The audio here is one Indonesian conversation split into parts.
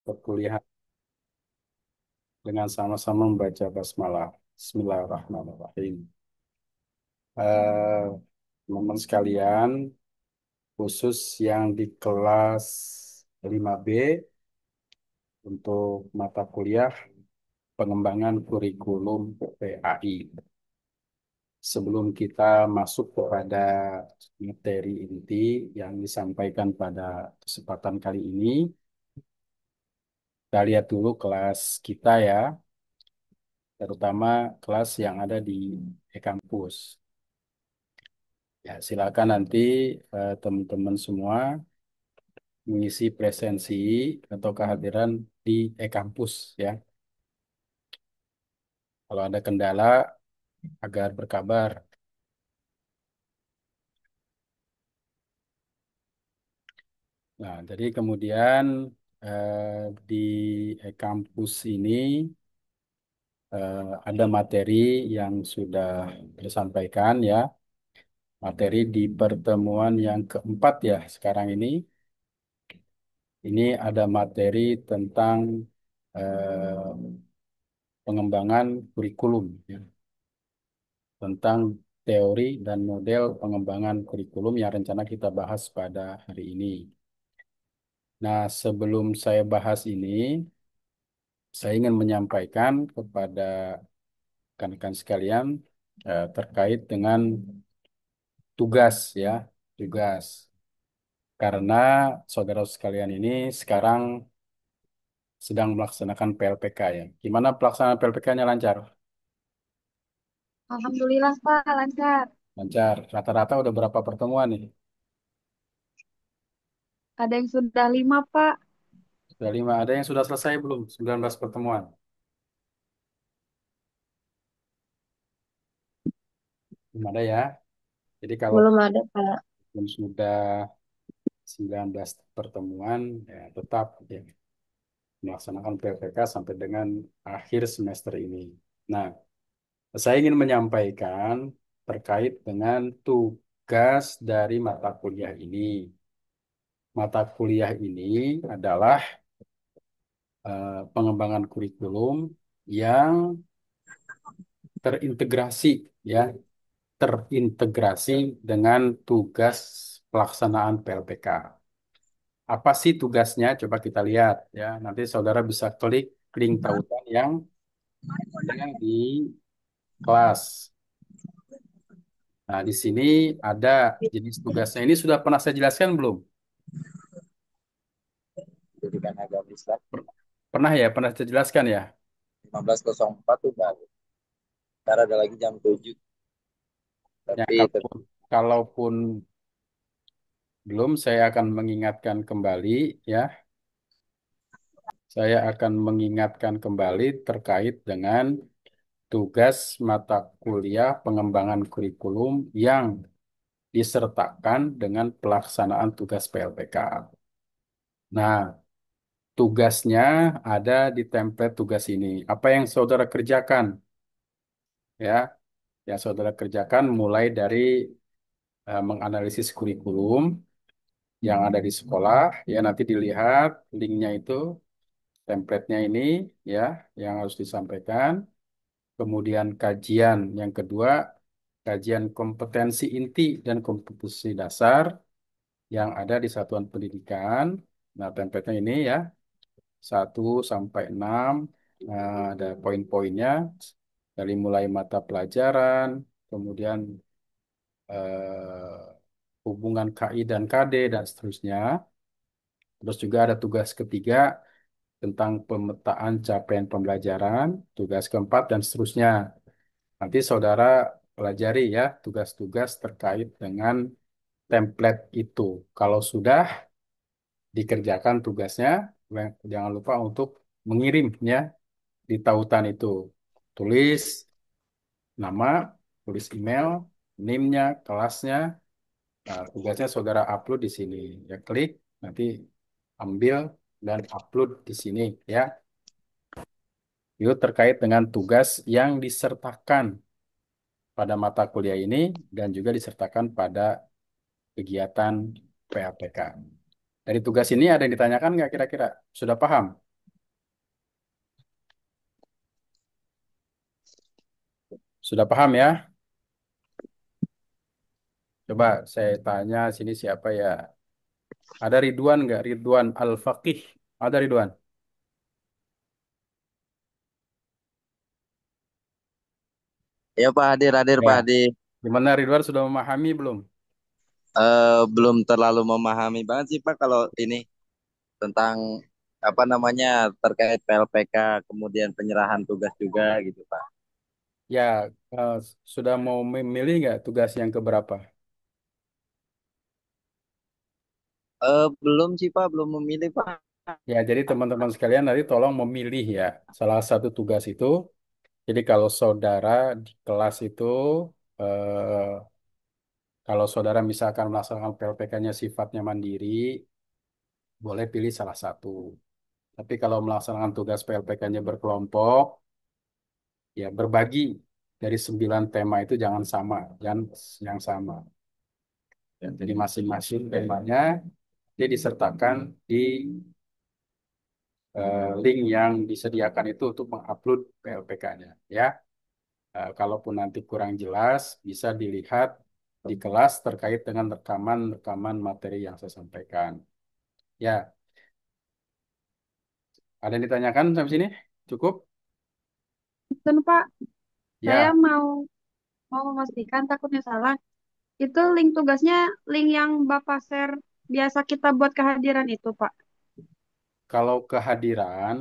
perkuliahan dengan sama-sama membaca basmalah. Bismillahirrahmanirrahim. Eh, Teman-teman sekalian, khusus yang di kelas 5B untuk mata kuliah pengembangan kurikulum PAI. Sebelum kita masuk kepada materi inti yang disampaikan pada kesempatan kali ini, kita lihat dulu kelas kita ya, terutama kelas yang ada di e-kampus. Ya, silakan nanti teman-teman semua mengisi presensi atau kehadiran di e-kampus ya. Kalau ada kendala, agar berkabar. Nah, jadi kemudian di e-kampus ini ada materi yang sudah disampaikan ya. Materi di pertemuan yang keempat ya sekarang ini. Ini ada materi tentang eh, pengembangan kurikulum ya. Tentang teori dan model pengembangan kurikulum yang rencana kita bahas pada hari ini. Nah, sebelum saya bahas ini, saya ingin menyampaikan kepada rekan-rekan sekalian terkait dengan tugas ya, tugas. Karena saudara sekalian ini sekarang sedang melaksanakan PLPK ya. Gimana pelaksanaan PLPK-nya lancar? Alhamdulillah Pak, lancar. Lancar. Rata-rata udah berapa pertemuan nih? Ada yang sudah 5 Pak. Sudah 5. Ada yang sudah selesai belum? 19 pertemuan. Belum ada ya. Jadi kalau Belum ada, Pak. sudah 19 pertemuan, ya tetap ya, melaksanakan PLPK sampai dengan akhir semester ini. Nah, saya ingin menyampaikan terkait dengan tugas dari mata kuliah ini. Mata kuliah ini adalah pengembangan kurikulum yang terintegrasi ya, terintegrasi dengan tugas pelaksanaan PLPK. Apa sih tugasnya? Coba kita lihat ya. Nanti saudara bisa klik link tautan yang ada di kelas. Nah, di sini ada jenis tugasnya. Ini sudah pernah saya jelaskan belum? Jadi kan agak Islam Per- Pernah ya? Pernah saya jelaskan ya? 15.04 tuh baru. Ntar ada lagi jam 7. Ya, Tapi kalaupun belum, saya akan mengingatkan kembali ya. Saya akan mengingatkan kembali terkait dengan tugas mata kuliah pengembangan kurikulum yang disertakan dengan pelaksanaan tugas PLPK. Nah, tugasnya ada di template tugas ini. Apa yang saudara kerjakan? Ya, yang saudara kerjakan mulai dari menganalisis kurikulum yang ada di sekolah. Ya, nanti dilihat linknya itu, template-nya ini, ya, yang harus disampaikan. Kemudian kajian yang kedua, kajian kompetensi inti dan kompetensi dasar yang ada di satuan pendidikan. Nah, template-nya ini ya, 1 sampai 6, ada poin-poinnya dari mulai mata pelajaran, kemudian eh, hubungan KI dan KD dan seterusnya. Terus juga ada tugas ketiga tentang pemetaan capaian pembelajaran, tugas keempat dan seterusnya. Nanti saudara pelajari ya tugas-tugas terkait dengan template itu. Kalau sudah dikerjakan tugasnya, jangan lupa untuk mengirimnya di tautan itu. Tulis nama, tulis email, NIM-nya, kelasnya. Nah, tugasnya saudara upload di sini. Ya klik, nanti ambil dan upload di sini ya. Itu terkait dengan tugas yang disertakan pada mata kuliah ini dan juga disertakan pada kegiatan PAPK. Dari tugas ini ada yang ditanyakan nggak kira-kira? Sudah paham? Sudah paham ya? Coba saya tanya sini siapa ya? Ada Ridwan nggak? Ridwan Al-Faqih. Ada Ridwan? Ya Pak Hadir, hadir Ya. Pak Hadir. Gimana Ridwan sudah memahami belum? Belum terlalu memahami banget sih Pak kalau ini tentang apa namanya terkait PLPK, kemudian penyerahan tugas juga gitu Pak. Ya, eh, sudah mau memilih nggak tugas yang keberapa? Belum sih Pak, belum memilih Pak. Ya, jadi teman-teman sekalian nanti tolong memilih ya salah satu tugas itu. Jadi kalau saudara di kelas itu, kalau saudara misalkan melaksanakan PLPK-nya sifatnya mandiri, boleh pilih salah satu. Tapi kalau melaksanakan tugas PLPK-nya berkelompok, ya berbagi dari 9 tema itu jangan sama, jangan yang sama. Ya, jadi masing-masing temanya dia disertakan di link yang disediakan itu untuk mengupload PLPK-nya. Ya, kalaupun nanti kurang jelas, bisa dilihat di kelas terkait dengan rekaman-rekaman materi yang saya sampaikan. Ya, ada yang ditanyakan sampai sini? Cukup? Itu Pak, saya Ya, mau memastikan takutnya salah. Itu link tugasnya link yang Bapak share biasa kita buat kehadiran itu, Pak. kalau kehadiran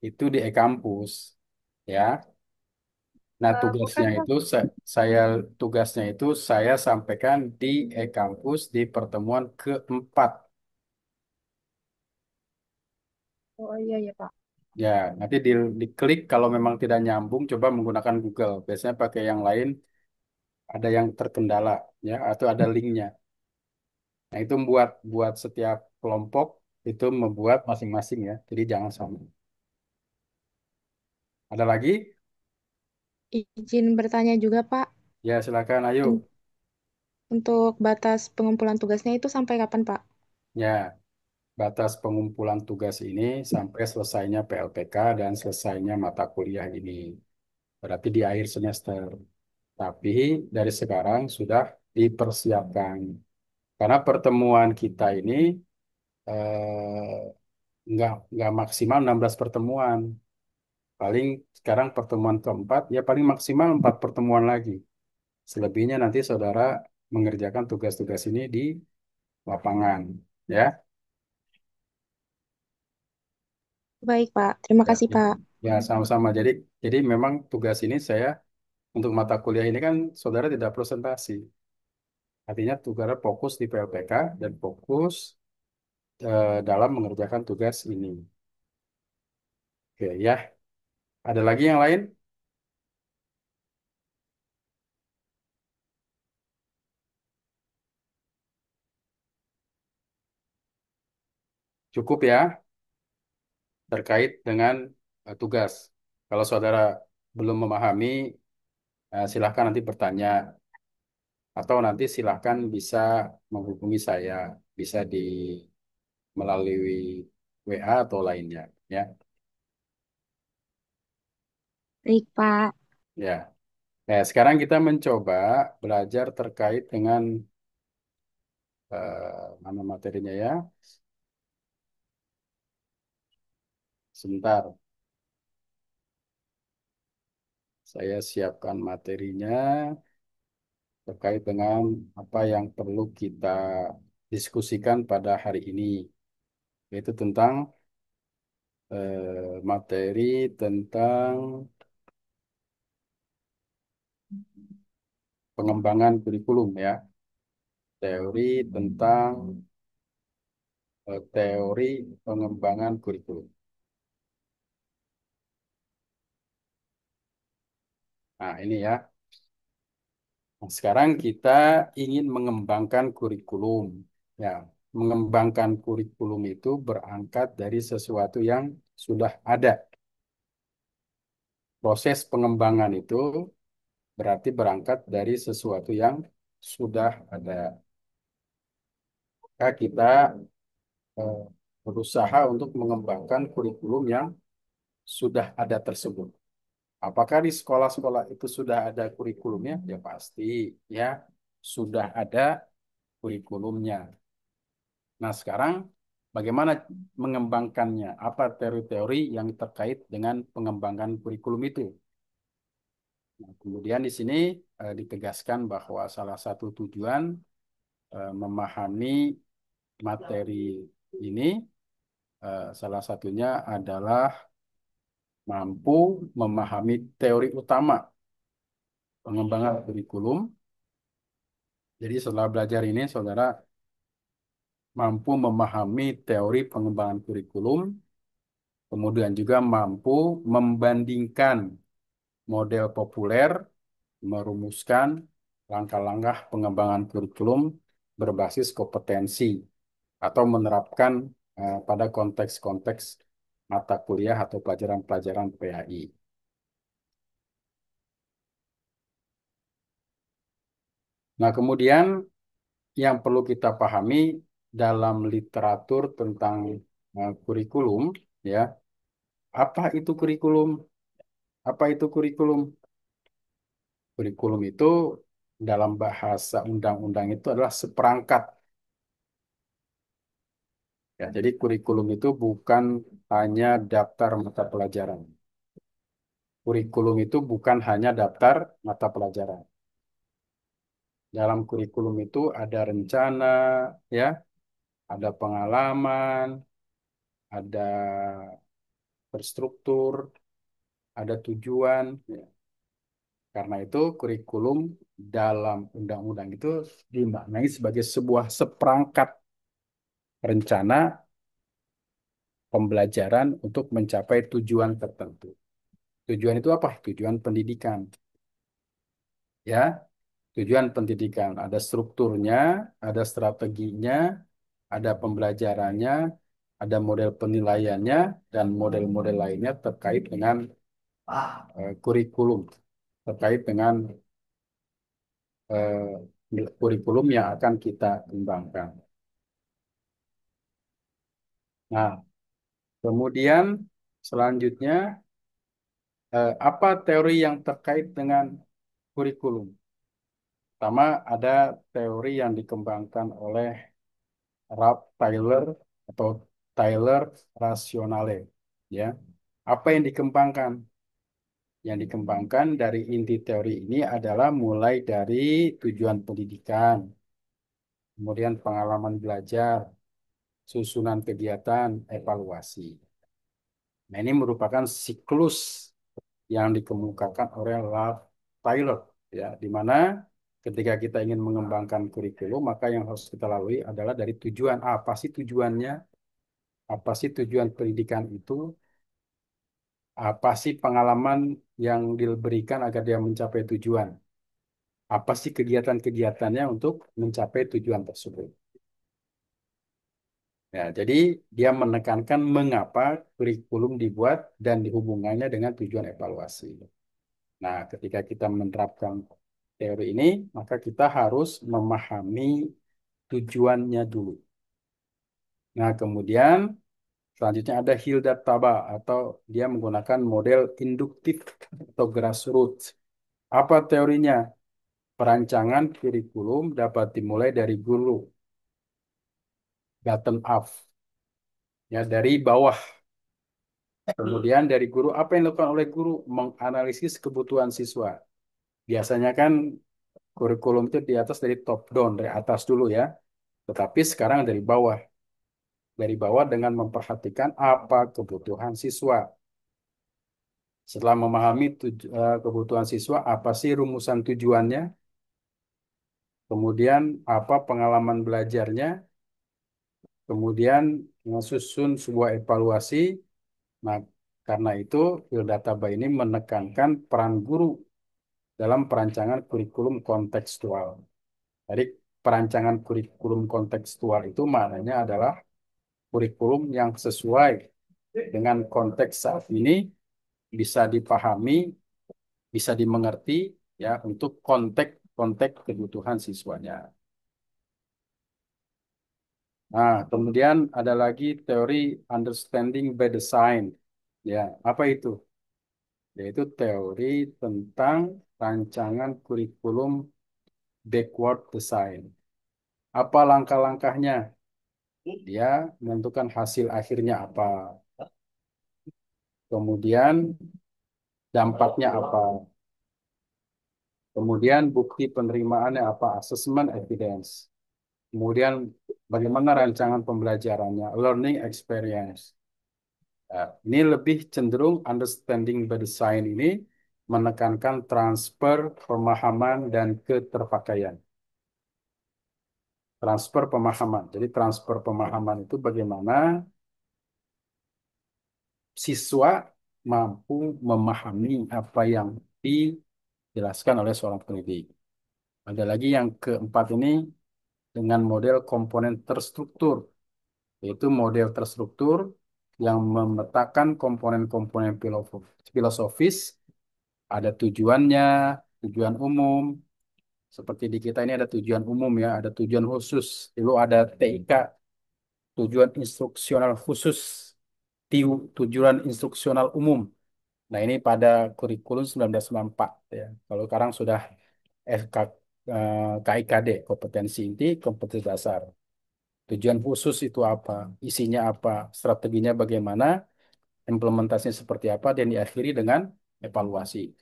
itu di e-kampus, ya. Nah, Bukan, tugasnya Pak. itu saya tugasnya itu saya sampaikan di e-kampus di pertemuan keempat. Oh iya ya, Pak. Ya, nanti diklik kalau memang tidak nyambung, coba menggunakan Google. Biasanya pakai yang lain, ada yang terkendala, ya, atau ada linknya. Nah, itu buat buat setiap kelompok itu membuat masing-masing ya. Jadi jangan sama. Ada lagi? Izin bertanya juga, Pak, Ya, silakan. Ayo. Un- untuk batas pengumpulan tugasnya itu sampai kapan, Pak? Ya, batas pengumpulan tugas ini sampai selesainya PLPK dan selesainya mata kuliah ini. Berarti di akhir semester. Tapi dari sekarang sudah dipersiapkan. Karena pertemuan kita ini nggak maksimal 16 pertemuan. Paling sekarang pertemuan keempat, ya paling maksimal 4 pertemuan lagi. Selebihnya nanti saudara mengerjakan tugas-tugas ini di lapangan. Ya, Baik, Pak. Terima ya, kasih, Pak. ya sama-sama. Jadi memang tugas ini saya untuk mata kuliah ini kan saudara tidak presentasi. Artinya saudara fokus di PLPK dan fokus dalam mengerjakan tugas ini. Oke, ya. Ada lagi yang lain? Cukup ya terkait dengan tugas. Kalau saudara belum memahami, silahkan nanti bertanya atau nanti silahkan bisa menghubungi saya, bisa di melalui WA atau lainnya, ya. Baik, Pak. Ya. Nah, sekarang kita mencoba belajar terkait dengan mana materinya ya. Sebentar, saya siapkan materinya terkait dengan apa yang perlu kita diskusikan pada hari ini, yaitu tentang materi tentang pengembangan kurikulum ya, teori tentang teori pengembangan kurikulum. Nah, ini ya. Nah, sekarang kita ingin mengembangkan kurikulum. Ya, mengembangkan kurikulum itu berangkat dari sesuatu yang sudah ada. Proses pengembangan itu berarti berangkat dari sesuatu yang sudah ada. Maka kita eh, berusaha untuk mengembangkan kurikulum yang sudah ada tersebut. Apakah di sekolah-sekolah itu sudah ada kurikulumnya? Ya pasti, ya sudah ada kurikulumnya. Nah, sekarang bagaimana mengembangkannya? Apa teori-teori yang terkait dengan pengembangan kurikulum itu? Nah, kemudian di sini ditegaskan bahwa salah satu tujuan memahami materi ini salah satunya adalah mampu memahami teori utama pengembangan kurikulum. Jadi setelah belajar ini, saudara mampu memahami teori pengembangan kurikulum, kemudian juga mampu membandingkan model populer, merumuskan langkah-langkah pengembangan kurikulum berbasis kompetensi atau menerapkan pada konteks-konteks mata kuliah atau pelajaran-pelajaran PAI. Nah, kemudian yang perlu kita pahami dalam literatur tentang kurikulum, ya, apa itu kurikulum? Apa itu kurikulum? Kurikulum itu dalam bahasa undang-undang itu adalah seperangkat. Ya, jadi kurikulum itu bukan hanya daftar mata pelajaran. Kurikulum itu bukan hanya daftar mata pelajaran. Dalam kurikulum itu ada rencana, ya, ada pengalaman, ada terstruktur, ada tujuan. Ya. Karena itu kurikulum dalam undang-undang itu dimaknai sebagai sebuah seperangkat rencana pembelajaran untuk mencapai tujuan tertentu. Tujuan itu apa? Tujuan pendidikan. Ya, tujuan pendidikan. Ada strukturnya, ada strateginya, ada pembelajarannya, ada model penilaiannya, dan model-model lainnya terkait dengan kurikulum, terkait dengan kurikulum yang akan kita kembangkan. Nah, kemudian selanjutnya, apa teori yang terkait dengan kurikulum? Pertama, ada teori yang dikembangkan oleh Ralph Tyler atau Tyler Rationale. Ya, apa yang dikembangkan? Yang dikembangkan dari inti teori ini adalah mulai dari tujuan pendidikan, kemudian pengalaman belajar, susunan kegiatan, evaluasi. Nah, ini merupakan siklus yang dikemukakan oleh Ralph Tyler, ya, di mana ketika kita ingin mengembangkan kurikulum, maka yang harus kita lalui adalah dari tujuan. Apa sih tujuannya? Apa sih tujuan pendidikan itu? Apa sih pengalaman yang diberikan agar dia mencapai tujuan? Apa sih kegiatan-kegiatannya untuk mencapai tujuan tersebut? Ya, jadi dia menekankan mengapa kurikulum dibuat dan dihubungannya dengan tujuan evaluasi. Nah, ketika kita menerapkan teori ini, maka kita harus memahami tujuannya dulu. Nah, kemudian selanjutnya ada Hilda Taba atau dia menggunakan model induktif atau grassroots. Apa teorinya? Perancangan kurikulum dapat dimulai dari guru, bottom up, ya dari bawah. Kemudian dari guru, apa yang dilakukan oleh guru? Menganalisis kebutuhan siswa. Biasanya kan kurikulum itu di atas dari top down, dari atas dulu ya. Tetapi sekarang dari bawah. Dari bawah dengan memperhatikan apa kebutuhan siswa. Setelah memahami kebutuhan siswa, apa sih rumusan tujuannya? Kemudian apa pengalaman belajarnya? Kemudian menyusun sebuah evaluasi. Nah, karena itu Hildata ini menekankan peran guru dalam perancangan kurikulum kontekstual. Jadi perancangan kurikulum kontekstual itu maknanya adalah kurikulum yang sesuai dengan konteks saat ini, bisa dipahami, bisa dimengerti ya untuk konteks kebutuhan siswanya. Nah, kemudian ada lagi teori understanding by design. Ya, apa itu? yaitu teori tentang rancangan kurikulum backward design. Apa langkah-langkahnya? Dia menentukan hasil akhirnya apa. Kemudian dampaknya apa. Kemudian bukti penerimaannya apa, assessment evidence. Kemudian bagaimana rancangan pembelajarannya, learning experience. Nah, ini lebih cenderung understanding by design ini menekankan transfer pemahaman dan keterpakaian. Transfer pemahaman. Jadi transfer pemahaman itu bagaimana siswa mampu memahami apa yang dijelaskan oleh seorang pendidik. Ada lagi yang keempat ini dengan model komponen terstruktur, yaitu model terstruktur yang memetakan komponen-komponen filosofis, ada tujuannya, tujuan umum. Seperti di kita ini ada tujuan umum ya, ada tujuan khusus. Lalu ada TIK, tujuan instruksional khusus, tujuan instruksional umum. Nah, ini pada kurikulum 1994 ya. Kalau sekarang sudah FK, KIKD, kompetensi inti, kompetensi dasar. Tujuan khusus itu apa? Isinya apa? Strateginya bagaimana? Implementasinya seperti apa? Dan diakhiri dengan evaluasi.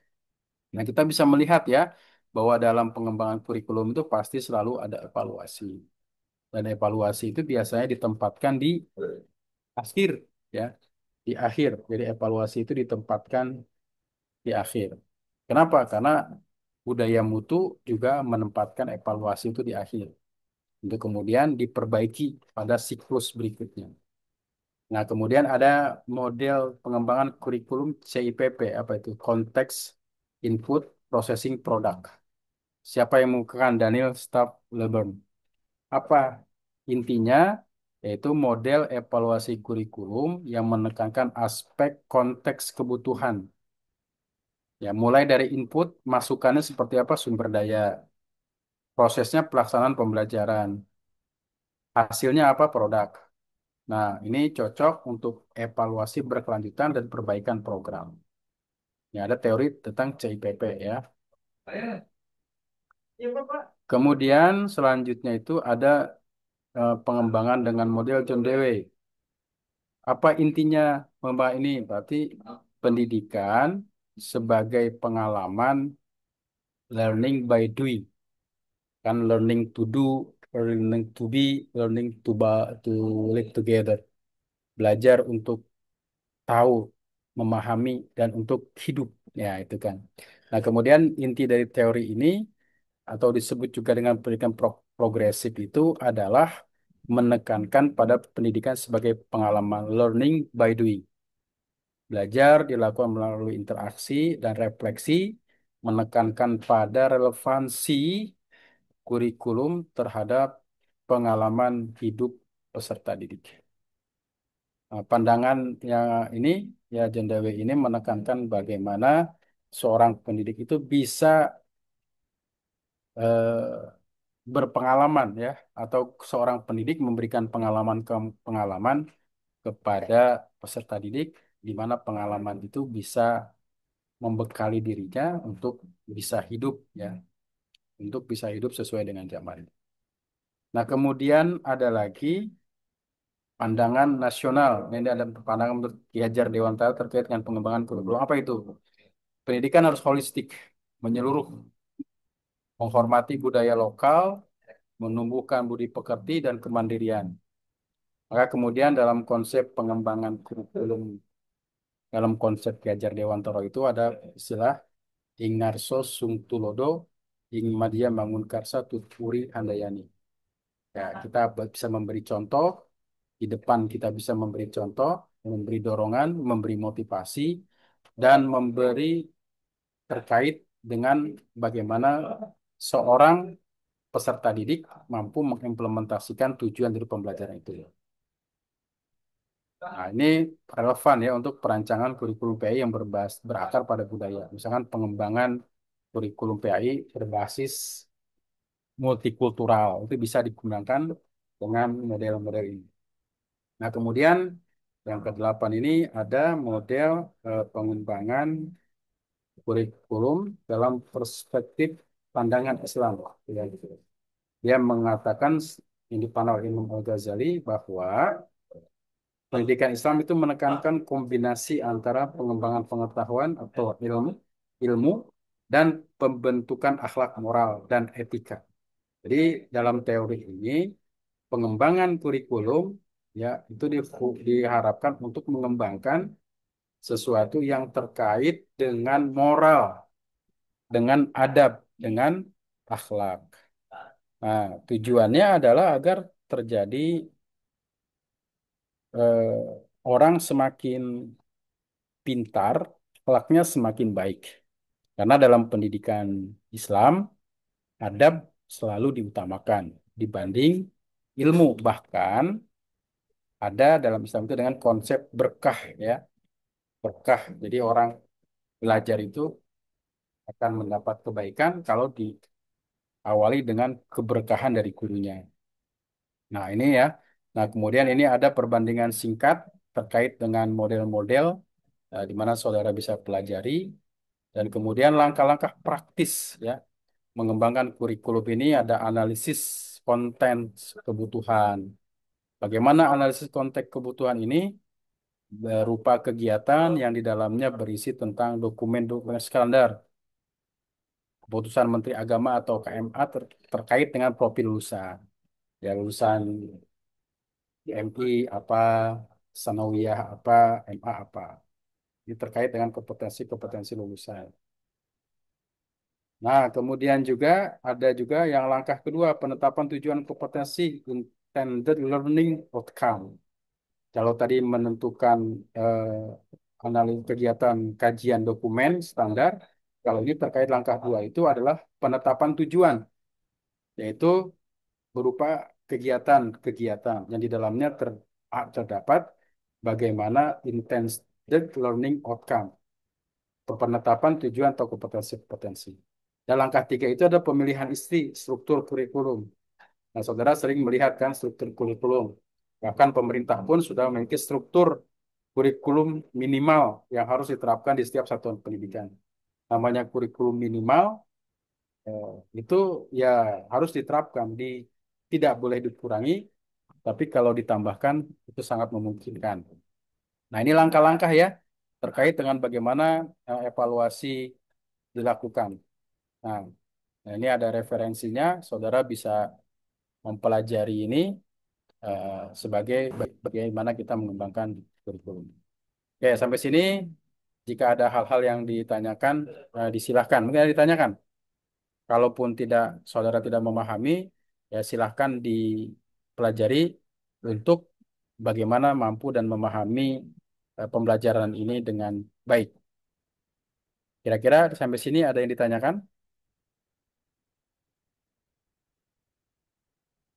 Nah, kita bisa melihat ya bahwa dalam pengembangan kurikulum itu pasti selalu ada evaluasi. Dan evaluasi itu biasanya ditempatkan di akhir ya, di akhir. Jadi evaluasi itu ditempatkan di akhir. Kenapa? Karena budaya mutu juga menempatkan evaluasi itu di akhir untuk kemudian diperbaiki pada siklus berikutnya. Nah, kemudian ada model pengembangan kurikulum CIPP, apa itu? Konteks Input Processing Product. Siapa yang mengukarkan? Daniel Staff Leburn. Apa intinya? Yaitu model evaluasi kurikulum yang menekankan aspek konteks kebutuhan. Ya, mulai dari input, masukannya seperti apa sumber daya, prosesnya pelaksanaan pembelajaran, hasilnya apa produk. Nah, ini cocok untuk evaluasi berkelanjutan dan perbaikan program. Ya, ada teori tentang CIPP ya. Kemudian selanjutnya itu ada pengembangan dengan model John Dewey. Apa intinya pengembangan ini? Berarti pendidikan sebagai pengalaman learning by doing. Kan learning to do, learning to be, learning to live together. Belajar untuk tahu, memahami, dan untuk hidup. Ya, itu kan. Nah, kemudian inti dari teori ini, atau disebut juga dengan pendidikan progresif itu adalah menekankan pada pendidikan sebagai pengalaman learning by doing. Belajar dilakukan melalui interaksi dan refleksi, menekankan pada relevansi kurikulum terhadap pengalaman hidup peserta didik. Nah, pandangan yang ini, ya Jendawi ini menekankan bagaimana seorang pendidik itu bisa berpengalaman ya, atau seorang pendidik memberikan pengalaman kepada peserta didik, di mana pengalaman itu bisa membekali dirinya untuk bisa hidup ya, untuk bisa hidup sesuai dengan zaman. Nah, kemudian ada lagi pandangan nasional. Ini ada pandangan menurut Ki Hajar Dewantara terkait dengan pengembangan kurikulum. Apa itu? Pendidikan harus holistik, menyeluruh, menghormati budaya lokal, menumbuhkan budi pekerti dan kemandirian. Maka kemudian dalam konsep pengembangan kurikulum, dalam konsep Ki Hajar Dewantara itu ada istilah Ingarso Sung Tulodo, Ing Madya Mangunkarsa Tutpuri Handayani. Ya, kita bisa memberi contoh, di depan kita bisa memberi contoh, memberi dorongan, memberi motivasi, dan memberi terkait dengan bagaimana seorang peserta didik mampu mengimplementasikan tujuan dari pembelajaran itu. Nah, ini relevan ya untuk perancangan kurikulum PAI yang berakar pada budaya. Misalkan pengembangan kurikulum PAI berbasis multikultural itu bisa digunakan dengan model-model ini. Nah, kemudian yang kedelapan ini ada model pengembangan kurikulum dalam perspektif pandangan Islam. Ya, gitu. Dia mengatakan yang dipandang oleh Imam Al-Ghazali bahwa pendidikan Islam itu menekankan kombinasi antara pengembangan pengetahuan atau ilmu dan pembentukan akhlak moral dan etika. Jadi dalam teori ini pengembangan kurikulum ya itu diharapkan untuk mengembangkan sesuatu yang terkait dengan moral, dengan adab, dengan akhlak. Nah, tujuannya adalah agar terjadi eh, orang semakin pintar, akhlaknya semakin baik. Karena dalam pendidikan Islam, adab selalu diutamakan dibanding ilmu. Bahkan ada dalam Islam itu dengan konsep berkah ya, berkah. Jadi orang belajar itu akan mendapat kebaikan kalau diawali dengan keberkahan dari gurunya. Nah, ini ya. Nah, kemudian ini ada perbandingan singkat terkait dengan model-model di mana saudara bisa pelajari dan kemudian langkah-langkah praktis ya mengembangkan kurikulum ini ada analisis konten kebutuhan. Bagaimana analisis konteks kebutuhan ini berupa kegiatan yang di dalamnya berisi tentang dokumen-dokumen standar keputusan Menteri Agama atau KMA terkait dengan profil lulusan. Ya, lulusan MI apa, Sanawiyah apa, MA apa. Ini terkait dengan kompetensi-kompetensi lulusan. Nah, kemudian juga ada juga yang langkah kedua, penetapan tujuan kompetensi intended learning outcome. Kalau tadi menentukan analis kegiatan kajian dokumen standar, kalau ini terkait langkah dua itu adalah penetapan tujuan, yaitu berupa kegiatan-kegiatan yang di dalamnya terdapat bagaimana intended learning outcome, penetapan tujuan atau kompetensi-kompetensi. Dan langkah tiga itu ada pemilihan struktur kurikulum. Nah, saudara sering melihat kan struktur kurikulum. Bahkan pemerintah pun sudah memiliki struktur kurikulum minimal yang harus diterapkan di setiap satuan pendidikan. Namanya kurikulum minimal eh, itu ya harus diterapkan tidak boleh dikurangi, tapi kalau ditambahkan itu sangat memungkinkan. Nah, ini langkah-langkah ya terkait dengan bagaimana evaluasi dilakukan. Nah, ini ada referensinya, saudara bisa mempelajari ini sebagai bagaimana kita mengembangkan kurikulum. Oke, sampai sini jika ada hal-hal yang ditanyakan, disilahkan. Mungkin ada ditanyakan. Kalaupun saudara tidak memahami, ya silahkan dipelajari untuk bagaimana mampu dan memahami pembelajaran ini dengan baik. Kira-kira sampai sini ada yang ditanyakan?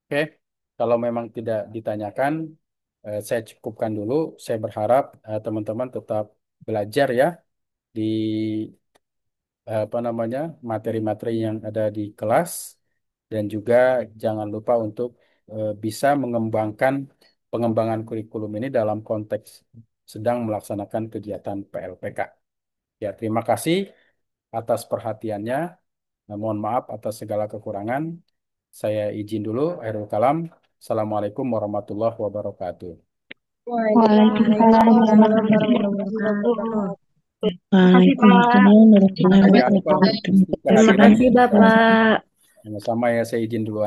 Oke, kalau memang tidak ditanyakan, saya cukupkan dulu. Saya berharap teman-teman tetap belajar ya di apa namanya materi-materi yang ada di kelas dan juga jangan lupa untuk bisa mengembangkan pengembangan kurikulum ini dalam konteks sedang melaksanakan kegiatan PLPK. Ya, terima kasih atas perhatiannya. Mohon maaf atas segala kekurangan. Saya izin dulu. Akhirul kalam. Assalamualaikum warahmatullahi wabarakatuh. Waalaikumsalam warahmatullahi wabarakatuh. Waalaikumsalam warahmatullahi Jangan lupa wabarakatuh. untuk Terima kehadiran. kasih, Bapak. Sama-sama ya, saya izin duluan.